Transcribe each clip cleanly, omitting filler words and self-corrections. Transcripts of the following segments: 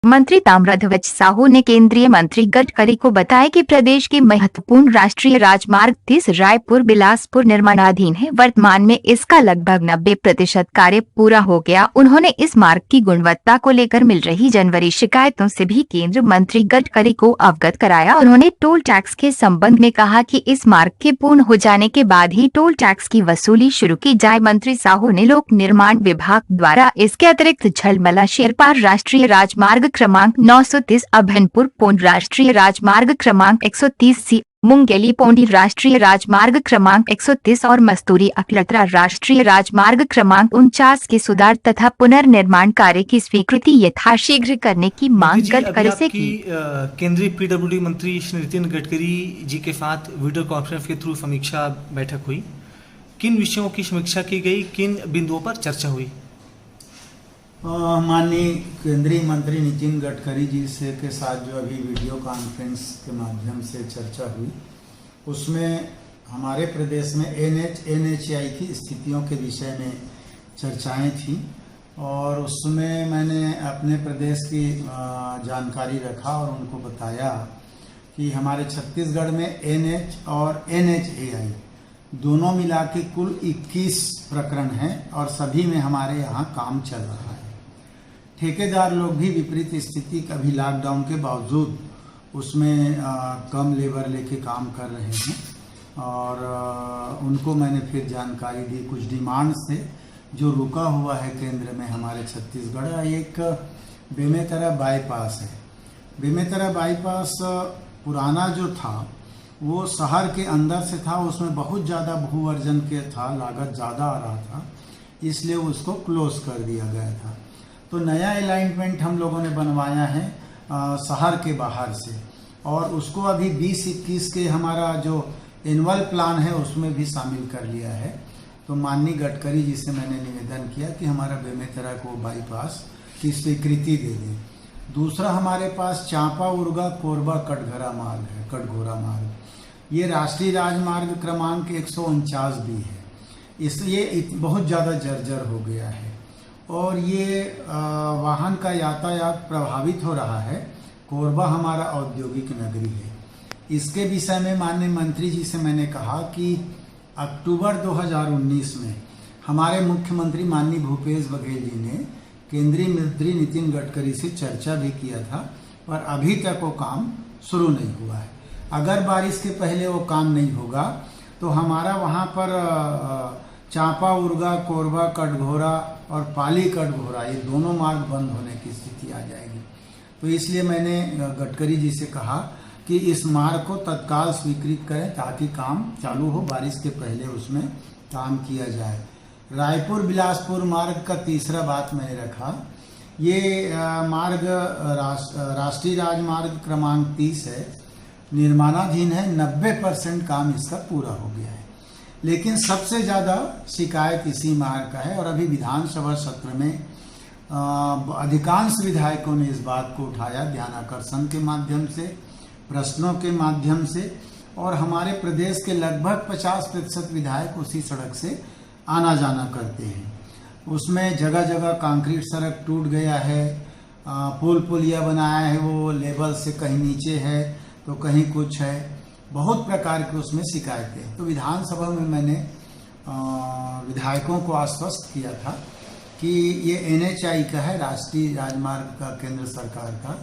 मंत्री ताम्रध्वज साहू ने केंद्रीय मंत्री गडकरी को बताया कि प्रदेश के महत्वपूर्ण राष्ट्रीय राजमार्ग 30 रायपुर बिलासपुर निर्माणाधीन है। वर्तमान में इसका लगभग 90% कार्य पूरा हो गया। उन्होंने इस मार्ग की गुणवत्ता को लेकर मिल रही जनवरी शिकायतों से भी केंद्रीय मंत्री गडकरी को अवगत कराया। उन्होंने टोल टैक्स के संबंध में कहा कि इस मार्ग के पूर्ण हो जाने के बाद ही टोल टैक्स की वसूली शुरू की जाए। मंत्री साहू ने लोक निर्माण विभाग द्वारा इसके अतिरिक्त झलमला शेरपार राष्ट्रीय राजमार्ग क्रमांक 930 अभनपुर पौंड राष्ट्रीय राजमार्ग क्रमांक 130C मुंगेली पौंडी राष्ट्रीय राजमार्ग क्रमांक 130 और मस्तूरी अकलतरा राष्ट्रीय राजमार्ग क्रमांक 49 के सुधार तथा पुनर्निर्माण कार्य की स्वीकृति यथाशीघ्र करने की मांग गडकरी से की। केंद्रीय पीडब्ल्यूडी मंत्री श्री नितिन गडकरी जी के साथ वीडियो कॉन्फ्रेंस के थ्रू समीक्षा बैठक हुई। किन विषयों की समीक्षा की गई, किन बिंदुओं पर चर्चा हुई? माननीय केंद्रीय मंत्री नितिन गडकरी जी से के साथ जो अभी वीडियो कॉन्फ्रेंस के माध्यम से चर्चा हुई, उसमें हमारे प्रदेश में NHAI की स्थितियों के विषय में चर्चाएं थी और उसमें मैंने अपने प्रदेश की जानकारी रखा और उनको बताया कि हमारे छत्तीसगढ़ में NH और NHAI दोनों मिला के कुल 21 प्रकरण हैं और सभी में हमारे यहाँ काम चल रहा है। ठेकेदार लोग भी विपरीत स्थिति, कभी लॉकडाउन के बावजूद उसमें कम लेबर लेके काम कर रहे हैं और उनको मैंने फिर जानकारी दी कुछ डिमांड से जो रुका हुआ है केंद्र में हमारे छत्तीसगढ़। एक बेमेतरा बाईपास है। बेमेतरा बाईपास पुराना जो था वो शहर के अंदर से था, उसमें बहुत ज़्यादा भूअर्जन के था, लागत ज़्यादा आ रहा था, इसलिए उसको क्लोज कर दिया गया था। तो नया अलाइनमेंट हम लोगों ने बनवाया है शहर के बाहर से और उसको अभी 20-21 के हमारा जो एनुअल प्लान है उसमें भी शामिल कर लिया है। तो माननीय गडकरी जी से मैंने निवेदन किया कि हमारा बेमेतरा को बाईपास की स्वीकृति दे दें। दूसरा हमारे पास चांपा उर्गा कोरबा कटघोरा मार्ग, ये राष्ट्रीय राजमार्ग क्रमांक 149 भी है। इसलिए बहुत ज़्यादा जर्जर हो गया है और ये वाहन का यातायात प्रभावित हो रहा है। कोरबा हमारा औद्योगिक नगरी है। इसके विषय में माननीय मंत्री जी से मैंने कहा कि अक्टूबर 2019 में हमारे मुख्यमंत्री माननीय भूपेश बघेल जी ने केंद्रीय मंत्री नितिन गडकरी से चर्चा भी किया था, पर अभी तक वो काम शुरू नहीं हुआ है। अगर बारिश के पहले वो काम नहीं होगा तो हमारा वहाँ पर चांपा उर्गा कोरबा कटघोरा और पाली कटघोरा ये दोनों मार्ग बंद होने की स्थिति आ जाएगी। तो इसलिए मैंने गडकरी जी से कहा कि इस मार्ग को तत्काल स्वीकृत करें ताकि काम चालू हो, बारिश के पहले उसमें काम किया जाए। रायपुर बिलासपुर मार्ग का तीसरा बात मैंने रखा। ये मार्ग राष्ट्रीय राजमार्ग क्रमांक 30 है, निर्माणाधीन है। 90% काम इसका पूरा हो गया है, लेकिन सबसे ज़्यादा शिकायत इसी मार्ग का है और अभी विधानसभा सत्र में अधिकांश विधायकों ने इस बात को उठाया ध्यानाकर्षण के माध्यम से, प्रश्नों के माध्यम से, और हमारे प्रदेश के लगभग 50% विधायक उसी सड़क से आना जाना करते हैं। उसमें जगह जगह कंक्रीट सड़क टूट गया है, पुलिया बनाया है वो लेवल से कहीं नीचे है तो कहीं कुछ है, बहुत प्रकार की उसमें शिकायतें। तो विधानसभा में मैंने विधायकों को आश्वस्त किया था कि ये NHAI का है, राष्ट्रीय राजमार्ग का, केंद्र सरकार का,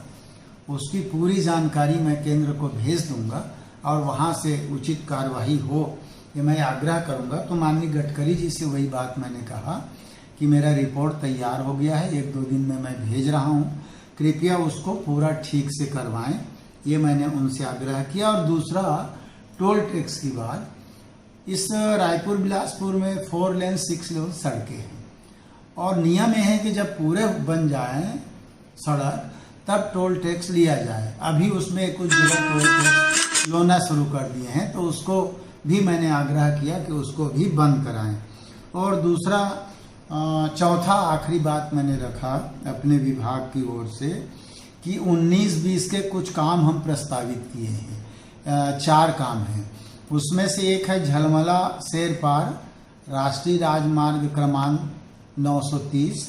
उसकी पूरी जानकारी मैं केंद्र को भेज दूंगा और वहाँ से उचित कार्यवाही हो ये मैं आग्रह करूंगा। तो माननीय गडकरी जी से वही बात मैंने कहा कि मेरा रिपोर्ट तैयार हो गया है, 1-2 दिन में मैं भेज रहा हूँ, कृपया उसको पूरा ठीक से करवाएं, ये मैंने उनसे आग्रह किया। और दूसरा टोल टैक्स की बात, इस रायपुर बिलासपुर में 4 लेन 6 लेन सड़कें हैं और नियम यह है कि जब पूरे बन जाएं सड़क तब टोल टैक्स लिया जाए। अभी उसमें कुछ जगह टोल टैक्स लेना शुरू कर दिए हैं, तो उसको भी मैंने आग्रह किया कि उसको भी बंद कराएं। और दूसरा चौथा आखिरी बात मैंने रखा अपने विभाग की ओर से कि 19-20 के कुछ काम हम प्रस्तावित किए हैं। 4 काम हैं, उसमें से एक है झलमला शेरपार राष्ट्रीय राजमार्ग क्रमांक 930,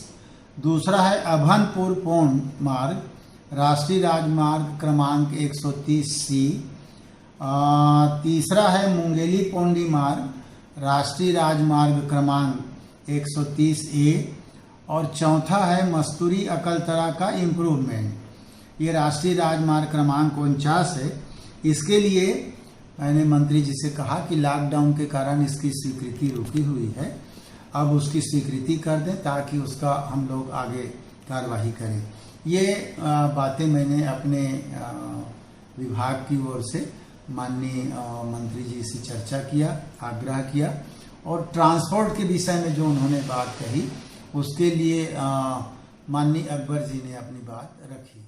दूसरा है अभनपुर पौंड मार्ग राष्ट्रीय राजमार्ग क्रमांक 130C, तीसरा है मुंगेली पौंडी मार्ग राष्ट्रीय राजमार्ग क्रमांक 130A, और चौथा है मस्तूरी अकलतरा का इम्प्रूवमेंट। ये राष्ट्रीय राजमार्ग क्रमांक 49 है। इसके लिए मैंने मंत्री जी से कहा कि लॉकडाउन के कारण इसकी स्वीकृति रुकी हुई है, अब उसकी स्वीकृति कर दें ताकि उसका हम लोग आगे कार्यवाही करें। ये बातें मैंने अपने विभाग की ओर से माननीय मंत्री जी से चर्चा किया, आग्रह किया, और ट्रांसपोर्ट के विषय में जो उन्होंने बात कही उसके लिए माननीय अकबर जी ने अपनी बात रखी।